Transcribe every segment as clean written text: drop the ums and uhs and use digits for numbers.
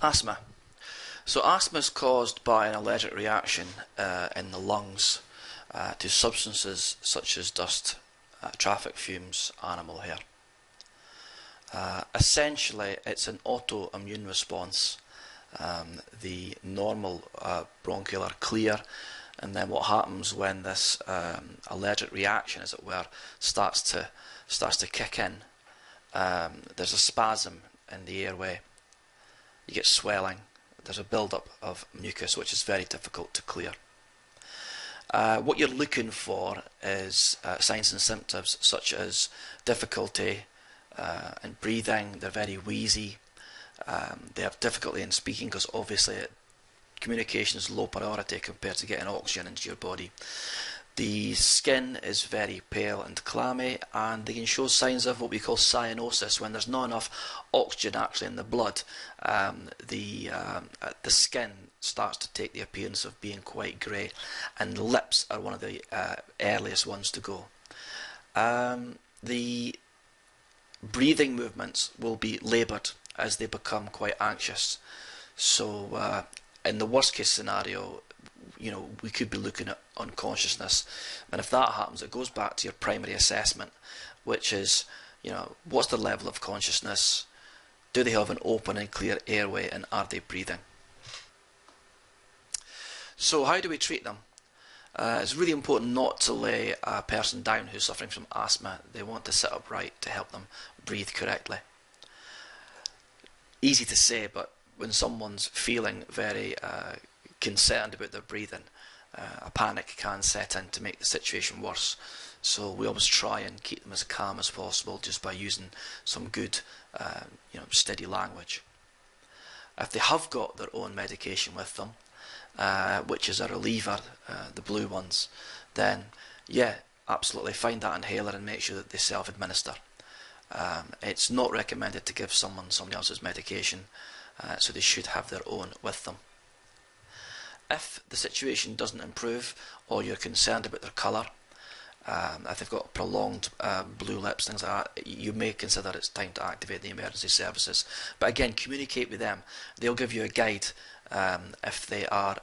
Asthma. So asthma is caused by an allergic reaction in the lungs to substances such as dust, traffic fumes, animal hair. Essentially, it's an autoimmune response. The normal bronchial are clear, and then what happens when this allergic reaction, as it were, starts to kick in? There's a spasm in the airway. You get swelling. There's a build-up of mucus, which is very difficult to clear. What you're looking for is signs and symptoms such as difficulty in breathing. They're very wheezy. They have difficulty in speaking because obviously communication is low priority compared to getting oxygen into your body. The skin is very pale and clammy, and they can show signs of what we call cyanosis. When there's not enough oxygen actually in the blood, the skin starts to take the appearance of being quite grey, and the lips are one of the earliest ones to go. The breathing movements will be laboured as they become quite anxious. So in the worst case scenario, we could be looking at unconsciousness, and if that happens, it goes back to your primary assessment, which is, what's the level of consciousness? Do they have an open and clear airway, and are they breathing? So how do we treat them? It's really important not to lay a person down who's suffering from asthma. They want to sit upright to help them breathe correctly. Easy to say, but when someone's feeling very concerned about their breathing, a panic can set in to make the situation worse. So we always try and keep them as calm as possible just by using some good, steady language. If they have got their own medication with them, which is a reliever, the blue ones, then yeah, absolutely find that inhaler and make sure that they self-administer. It's not recommended to give someone somebody else's medication, so they should have their own with them. If the situation doesn't improve, or you're concerned about their colour, if they've got prolonged blue lips, things like that, you may consider it's time to activate the emergency services. But again, communicate with them. They'll give you a guide if they are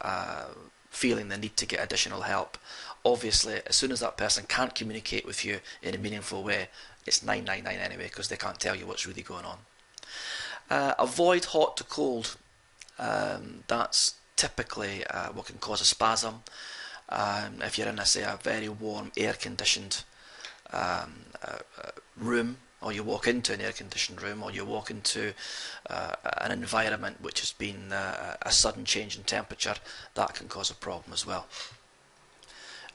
feeling the need to get additional help. Obviously, as soon as that person can't communicate with you in a meaningful way, it's 999 anyway, because they can't tell you what's really going on. Avoid hot to cold. That's typically what can cause a spasm. If you're in a very warm air-conditioned room, or you walk into an air-conditioned room, or you walk into an environment which has been a sudden change in temperature, that can cause a problem as well.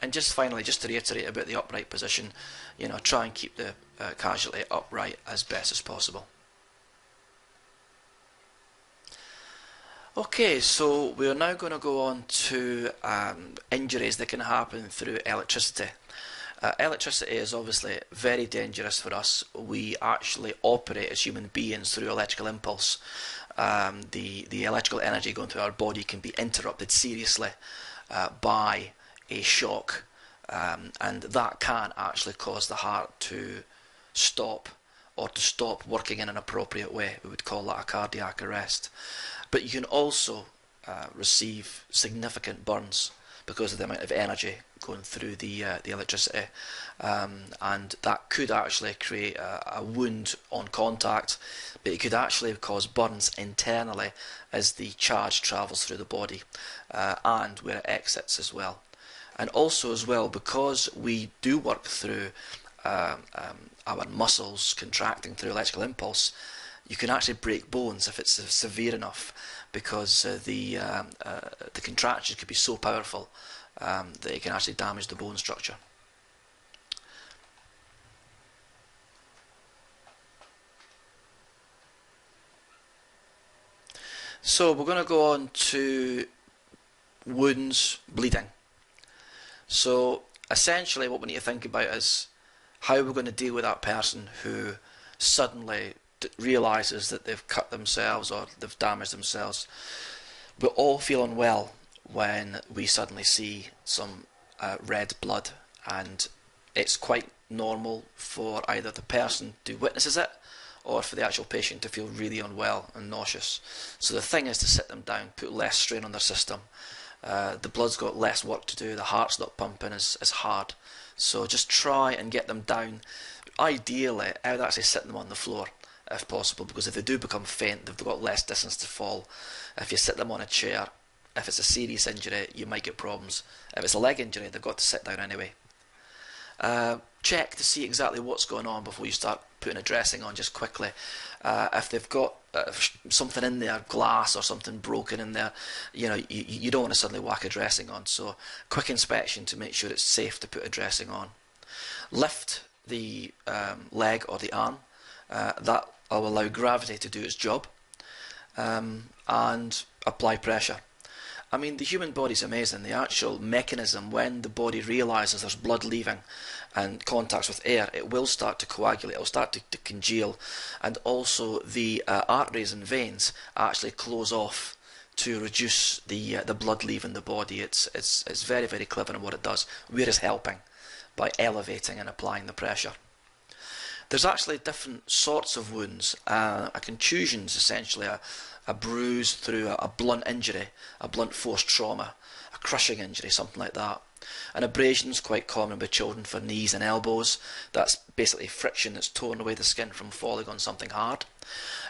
And just finally, just to reiterate about the upright position, try and keep the casualty upright as best as possible. Okay, so we are now going to go on to injuries that can happen through electricity. Electricity is obviously very dangerous for us. We actually operate as human beings through electrical impulse. The electrical energy going through our body can be interrupted seriously by a shock, and that can actually cause the heart to stop, or to stop working in an appropriate way. We would call that a cardiac arrest. But you can also receive significant burns because of the amount of energy going through the electricity, and that could actually create a wound on contact, but it could actually cause burns internally as the charge travels through the body and where it exits as well. And also as well, because we do work through our muscles contracting through electrical impulse, you can actually break bones if it's severe enough, because the contraction could be so powerful that it can actually damage the bone structure. So we're going to go on to wounds, bleeding. So essentially what we need to think about is how we're going to deal with that person who suddenly realises that they've cut themselves or they've damaged themselves. We all feel unwell when we suddenly see some red blood, and it's quite normal for either the person who witnesses it or for the actual patient to feel really unwell and nauseous. So the thing is to sit them down, put less strain on their system. The blood's got less work to do, the heart's not pumping as hard. So just try and get them down. Ideally, I would actually sit them on the floor if possible, because if they do become faint, they've got less distance to fall. If you sit them on a chair, if it's a serious injury, you might get problems. If it's a leg injury, they've got to sit down anyway. Check to see exactly what's going on before you start putting a dressing on, just quickly. If they've got something in there, glass or something broken in there, you don't want to suddenly whack a dressing on. So quick inspection to make sure it's safe to put a dressing on. Lift the leg or the arm. That will allow gravity to do its job, and apply pressure. I mean, the human body's amazing. The actual mechanism, when the body realises there's blood leaving and contacts with air, it will start to coagulate, it will start to congeal, and also the arteries and veins actually close off to reduce the blood leaving the body. It's very, very clever in what it does. We're just helping by elevating and applying the pressure. There's actually different sorts of wounds. A contusion is essentially a bruise through a blunt injury, a blunt force trauma, a crushing injury, something like that. An abrasion is quite common with children for knees and elbows. That's basically friction that's torn away the skin from falling on something hard.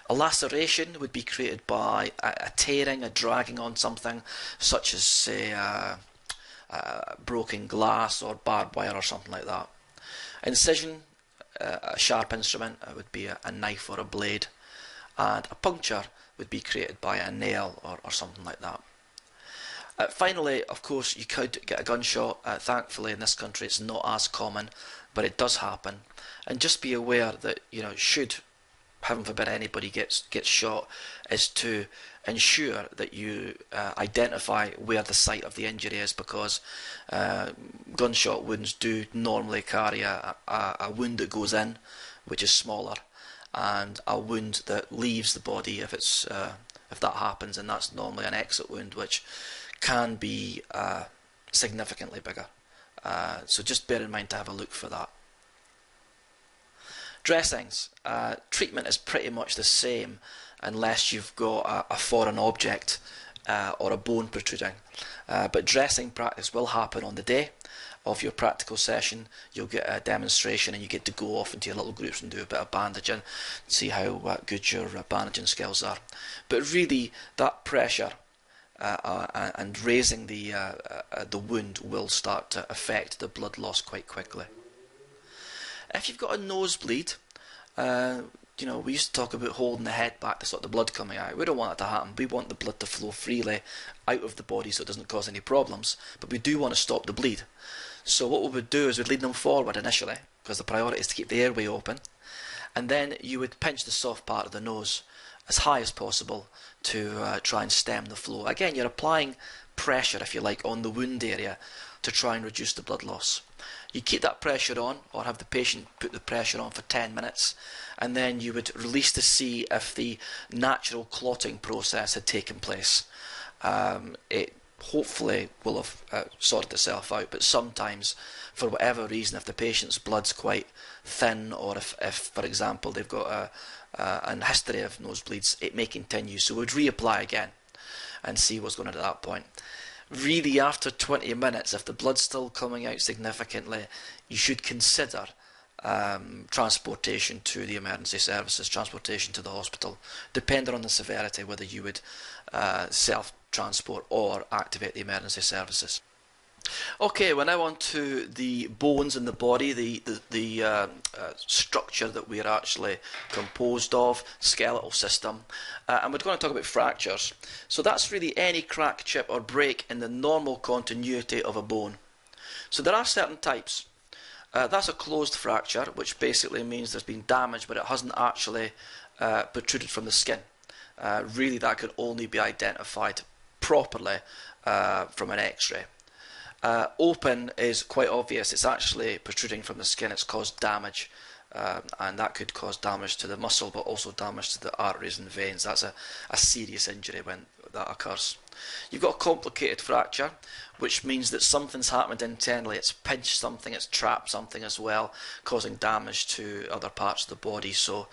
A laceration would be created by a tearing, a dragging on something, such as, say, broken glass or barbed wire or something like that. Incision, a sharp instrument, would be a knife or a blade, and a puncture would be created by a nail or something like that. Finally, of course, you could get a gunshot. Thankfully, in this country, it's not as common, but it does happen. And just be aware that, should, heaven forbid, anybody gets shot, is to ensure that you identify where the site of the injury is, because gunshot wounds do normally carry a wound that goes in, which is smaller, and a wound that leaves the body if that happens, and that's normally an exit wound, which can be significantly bigger. So just bear in mind to have a look for that. Dressings. Treatment is pretty much the same unless you've got a foreign object or a bone protruding. But dressing practice will happen on the day of your practical session. You'll get a demonstration and you get to go off into your little groups and do a bit of bandaging, see how good your bandaging skills are. But really, that pressure and raising the wound will start to affect the blood loss quite quickly. If you've got a nosebleed, we used to talk about holding the head back to stop the blood coming out. We don't want that to happen. We want the blood to flow freely out of the body so it doesn't cause any problems, but we do want to stop the bleed. So what we would do is we'd lead them forward initially, because the priority is to keep the airway open, and then you would pinch the soft part of the nose as high as possible to try and stem the flow. Again, you're applying pressure, if you like, on the wound area to try and reduce the blood loss. You keep that pressure on, or have the patient put the pressure on for 10 minutes, and then you would release to see if the natural clotting process had taken place. It hopefully will have sorted itself out, but sometimes, for whatever reason, if the patient's blood's quite thin, or if for example, they've got a history of nosebleeds, it may continue. So we'd reapply again and see what's going on at that point. Really, after 20 minutes, if the blood's still coming out significantly, you should consider transportation to the emergency services, transportation to the hospital, depending on the severity, whether you would self-transport or activate the emergency services. Okay, we're now on to the bones in the body, the structure that we are actually composed of, skeletal system, and we're going to talk about fractures. So that's really any crack, chip or break in the normal continuity of a bone. So there are certain types. That's a closed fracture, which basically means there's been damage but it hasn't actually protruded from the skin. Really, that could only be identified properly from an x-ray. Open is quite obvious. It's actually protruding from the skin. It's caused damage and that could cause damage to the muscle, but also damage to the arteries and veins. That's a serious injury when that occurs. You've got a complicated fracture, which means that something's happened internally. It's pinched something, it's trapped something as well, causing damage to other parts of the body. So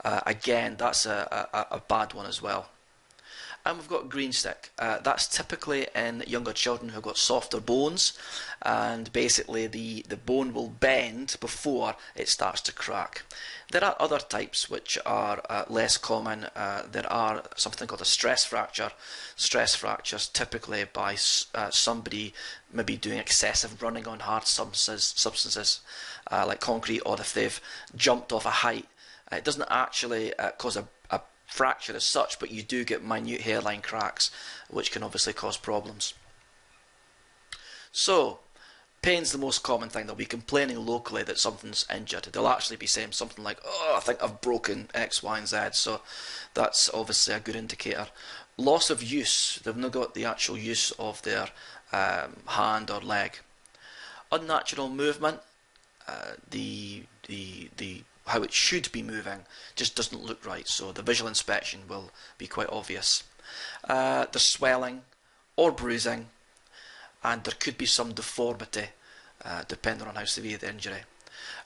again, that's a bad one as well. And we've got green stick. That's typically in younger children who've got softer bones, and basically the bone will bend before it starts to crack. There are other types which are less common. There are something called a stress fracture. Stress fractures typically by somebody maybe doing excessive running on hard substances like concrete, or if they've jumped off a height. It doesn't actually cause a fracture as such, but you do get minute hairline cracks, which can obviously cause problems. So, pain's the most common thing. They'll be complaining locally that something's injured. They'll actually be saying something like, "Oh, I think I've broken X, Y, and Z." So that's obviously a good indicator. Loss of use. They've not got the actual use of their hand or leg. Unnatural movement. The how it should be moving just doesn't look right, so the visual inspection will be quite obvious. There's swelling or bruising, and there could be some deformity depending on how severe the injury.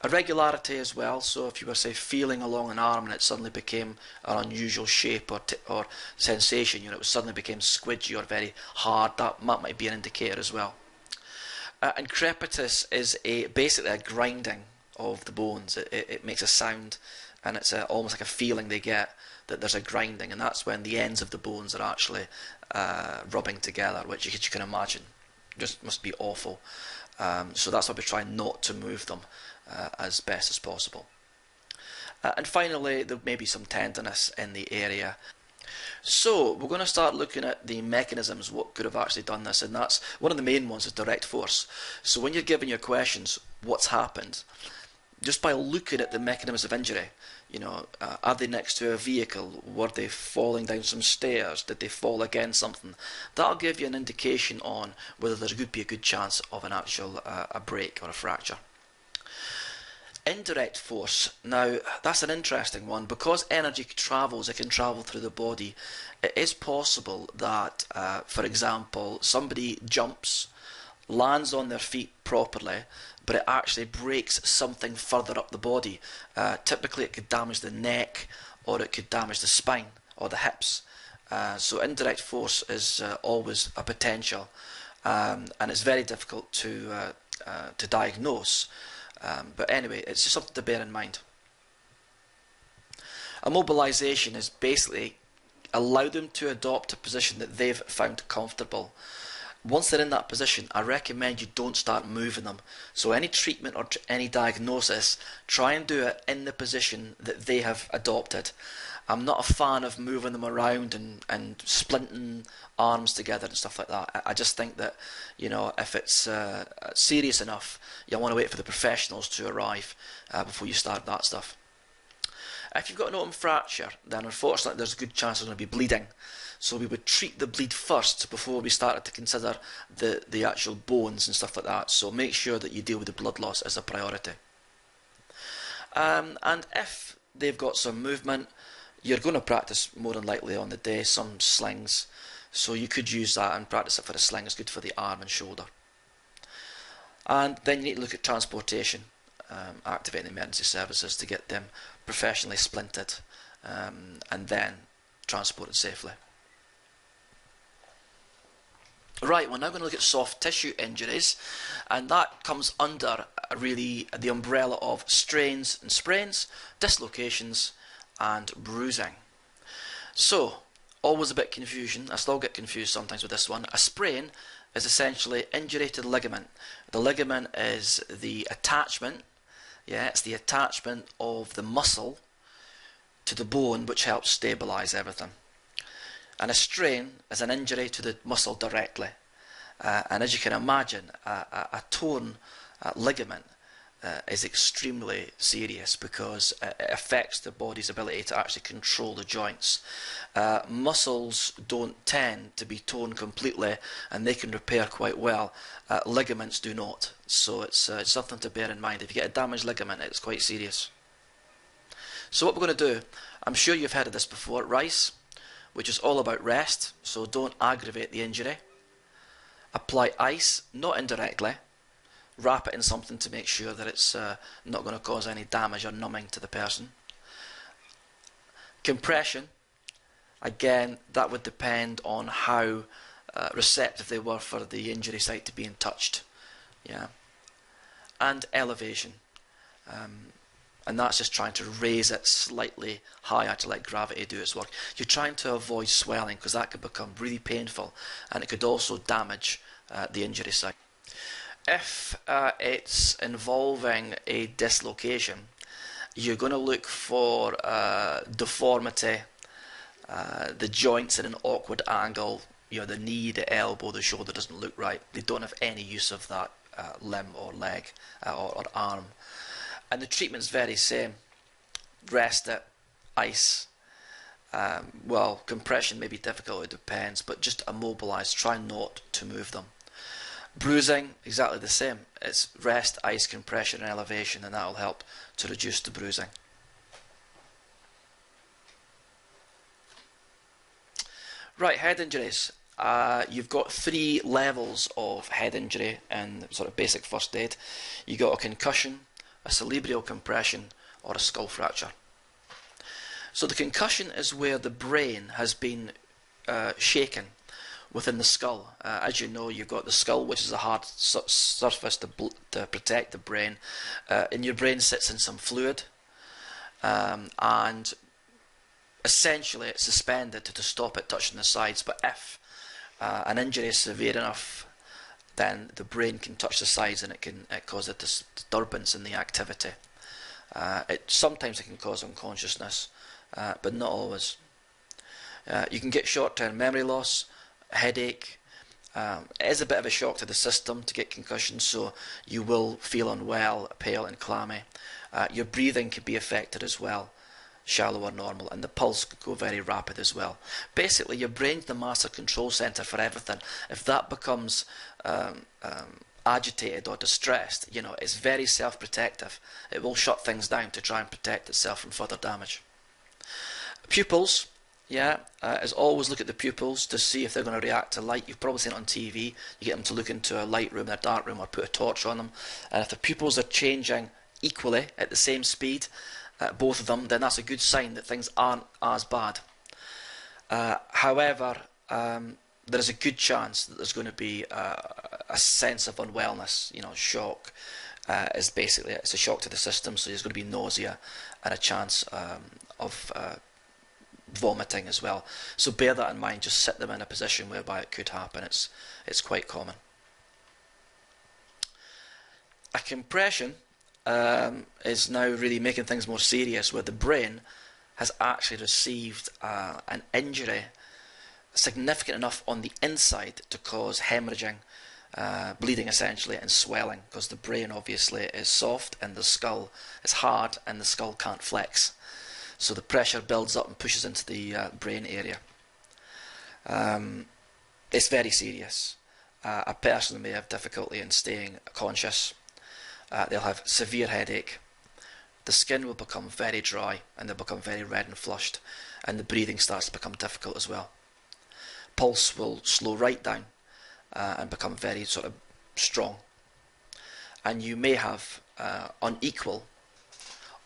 Irregularity as well, so if you were, say, feeling along an arm and it suddenly became an unusual shape or sensation, it suddenly became squidgy or very hard, that might be an indicator as well. And crepitus is basically a grinding of the bones. It makes a sound, and it's almost like a feeling they get that there's a grinding, and that's when the ends of the bones are actually rubbing together, which you can imagine just must be awful. So that's why we try not to move them as best as possible. And finally, there may be some tenderness in the area. So we're going to start looking at the mechanisms, what could have actually done this, and that's one of the main ones is direct force. So when you're given your questions, what's happened? Just by looking at the mechanisms of injury, are they next to a vehicle? Were they falling down some stairs? Did they fall against something? That'll give you an indication on whether there could be a good chance of an actual a break or a fracture. Indirect force. Now, that's an interesting one. Because energy travels, it can travel through the body. It is possible that, for example, somebody jumps, lands on their feet properly, but it actually breaks something further up the body. Typically it could damage the neck, or it could damage the spine or the hips. So indirect force is always a potential, and it's very difficult to diagnose. But anyway, it's just something to bear in mind. Immobilization is basically allow them to adopt a position that they've found comfortable. Once they're in that position, I recommend you don't start moving them. So any treatment or any diagnosis, try and do it in the position that they have adopted. I'm not a fan of moving them around and splinting arms together and stuff like that. I just think that, if it's serious enough, you want to wait for the professionals to arrive before you start that stuff. If you've got an open fracture, then unfortunately there's a good chance there's going to be bleeding. So we would treat the bleed first before we started to consider the actual bones and stuff like that. So make sure that you deal with the blood loss as a priority. And if they've got some movement, you're going to practice more than likely on the day some slings. So you could use that and practice it for a sling. It's good for the arm and shoulder. And then you need to look at transportation, activating emergency services to get them professionally splinted and then transported safely. Right, we're now going to look at soft tissue injuries, and that comes under really the umbrella of strains and sprains, dislocations and bruising. So, always a bit confusion. I still get confused sometimes with this one. A sprain is essentially injury to the ligament. The ligament is the attachment, it's the attachment of the muscle to the bone which helps stabilise everything. And a strain is an injury to the muscle directly. And as you can imagine, a torn ligament is extremely serious because it affects the body's ability to actually control the joints. Muscles don't tend to be torn completely, and they can repair quite well. Ligaments do not. So it's something to bear in mind. If you get a damaged ligament, it's quite serious. So what we're going to do, I'm sure you've heard of this before, RICE, which is all about rest, so don't aggravate the injury. Apply ice, not indirectly. Wrap it in something to make sure that it's not going to cause any damage or numbing to the person. Compression, again, that would depend on how receptive they were for the injury site to being touched. Yeah. And elevation. And that's just trying to raise it slightly higher to let gravity do its work. You're trying to avoid swelling because that could become really painful and it could also damage the injury site. If it's involving a dislocation, you're going to look for deformity, the joints at an awkward angle, the knee, the elbow, the shoulder doesn't look right. They don't have any use of that limb or leg or arm. And the treatment's very same. Rest it, ice. Well, compression may be difficult, it depends, but just immobilise, try not to move them. Bruising, exactly the same. It's rest, ice, compression and elevation, and that will help to reduce the bruising. Right, head injuries. You've got 3 levels of head injury in sort of basic first aid. You've got a concussion, a cerebral compression, or a skull fracture. So the concussion is where the brain has been shaken within the skull. As you know, you've got the skull, which is a hard surface to protect the brain, and your brain sits in some fluid, and essentially it's suspended to stop it touching the sides. But if an injury is severe enough, then the brain can touch the sides and it can cause a disturbance in the activity. Sometimes it can cause unconsciousness, but not always. You can get short-term memory loss, headache. It is a bit of a shock to the system to get concussions, so you will feel unwell, pale and clammy. Your breathing can be affected as well, shallow or normal, and the pulse could go very rapid as well. Basically, your brain's the master control centre for everything. If that becomes agitated or distressed, it's very self-protective. It will shut things down to try and protect itself from further damage. Pupils, is always look at the pupils to see if they're going to react to light. You've probably seen it on TV. You get them to look into a light room, a dark room, or put a torch on them, and if the pupils are changing equally at the same speed, both of them, then that's a good sign that things aren't as bad. However, there is a good chance that there's going to be a sense of unwellness. Shock is basically, it's a shock to the system, so there's going to be nausea and a chance of vomiting as well. So bear that in mind. Just set them in a position whereby it could happen. It's quite common. A compression is now really making things more serious, where the brain has actually received an injury significant enough on the inside to cause hemorrhaging, bleeding essentially, and swelling, because the brain obviously is soft and the skull is hard and the skull can't flex. So the pressure builds up and pushes into the brain area. It's very serious. A person may have difficulty in staying conscious. They'll have severe headache. The skin will become very dry and they'll become very red and flushed, and the breathing starts to become difficult as well. Pulse will slow right down and become very sort of strong. And you may have unequal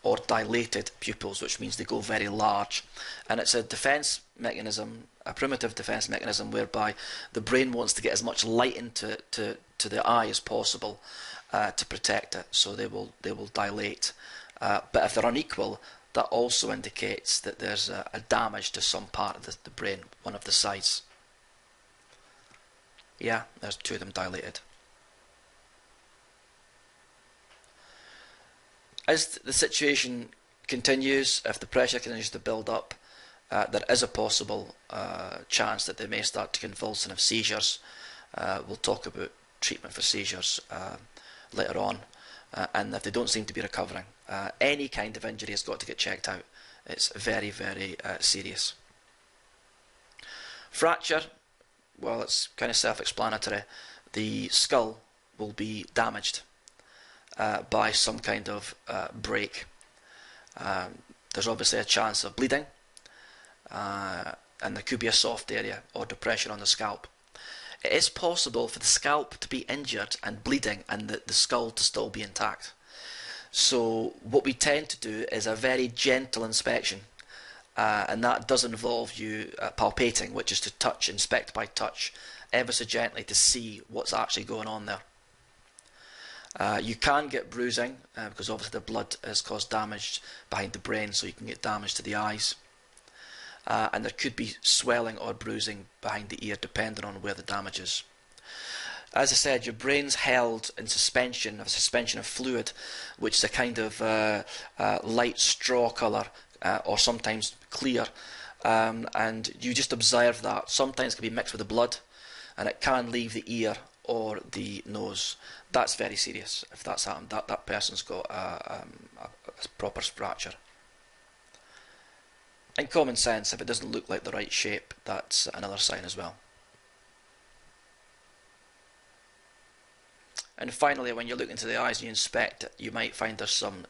or dilated pupils, which means they go very large. And it's a defense mechanism, a primitive defense mechanism, whereby the brain wants to get as much light into the eye as possible to protect it, so they will dilate. But if they're unequal, that also indicates that there's a damage to some part of the brain, one of the sides. Yeah, there's 2 of them dilated. As the situation continues, if the pressure continues to build up, there is a possible chance that they may start to convulse and have seizures. We'll talk about treatment for seizures later on. And if they don't seem to be recovering, any kind of injury has got to get checked out. It's very, very serious. Fracture, well, it's kind of self-explanatory. The skull will be damaged by some kind of break. there's obviously a chance of bleeding, and there could be a soft area or depression on the scalp. It is possible for the scalp to be injured and bleeding and the skull to still be intact. So what we tend to do is a very gentle inspection, and that does involve you palpating, which is to touch, inspect by touch, ever so gently to see what's actually going on there. You can get bruising because obviously the blood has caused damage behind the brain, so you can get damage to the eyes. And there could be swelling or bruising behind the ear depending on where the damage is. As I said, your brain's held in suspension, a suspension of fluid, which is a kind of light straw colour or sometimes clear, and you just observe that. Sometimes it can be mixed with the blood, and it can leave the ear or the nose. That's very serious if that's happened. That person's got a proper fracture. In common sense, if it doesn't look like the right shape, that's another sign as well. And finally, when you look into the eyes and you inspect it, you might find there's some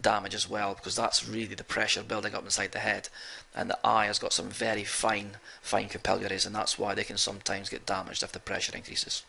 damage as well, because that's really the pressure building up inside the head, and the eye has got some very fine capillaries, and that's why they can sometimes get damaged if the pressure increases.